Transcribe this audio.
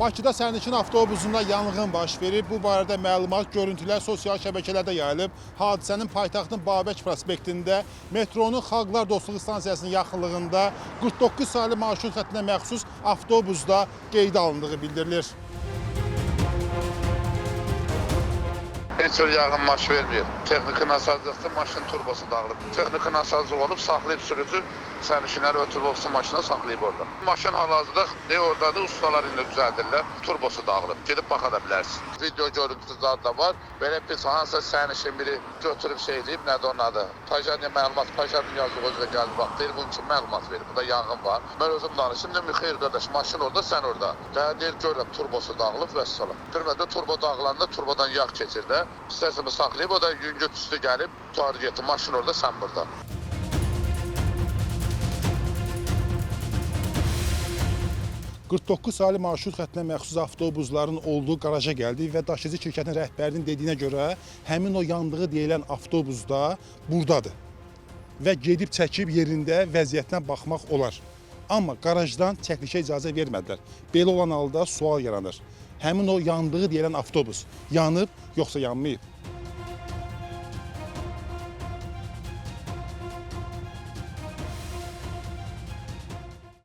Bakıda sərnişin avtobusunda yanğın baş verib. Bu barədə məlumat, görüntülər sosial şəbəkələrdə yayılıb. Hadisənin paytaxtın Babək prospektində metronun Xalqlar Dostluğu stansiyasının yaxınlığında 49 saylı marşrut xəttinə məxsus avtobusda qeydə alındığı bildirilir. Heç bir yanğın baş vermir. Texniki nasazlıqda maşın turbosu dağılıb. Texniki nasazlıq olub, saxlayıb sürücü sərnişinləri ötürüb olsun maşına saxlayıb orada. Maşın hal-hazırda oradadır, ustalar indi düzəldirlər, turbosu dağılıb. Gedib baxa da bilərsiniz. Video görüntüsü da var. Belə bir hansısa sərnişin biri götürüb şey deyib, nədir onun adı? Pajaniya məlumat, Pajaniya yazıq özünə gəldi, bax, deyir, bunun üçün məlumat verir. Burada yanğın var. Mən özüm danışım, dedim, xeyr qardaş, maşın orada, sən orada. Deyir, görürəm, turbosu dağılıb və salam. Görmədə turbo dağılanda turbodan yağ keçir də. İstərsimi saxlayıb, o da yüngül üstü gəlib, tuarı getdi, maşın orada, sən burada. ...49 saylı marşrut xəttinə məxsus avtobusların olduğu qaraja gəldi və daşıyıcı şirkətin rəhbərinin dediyinə görə həmin o yandığı deyilən avtobusda buradadır və gedib çəkib yerində vəziyyətinə baxmaq olar. Amma qarajdan çəkilişə icazə vermədilər. Belə olan halda sual yaranır. Həmin o yandığı deyilən avtobus yanıb, yoxsa yanmayıb?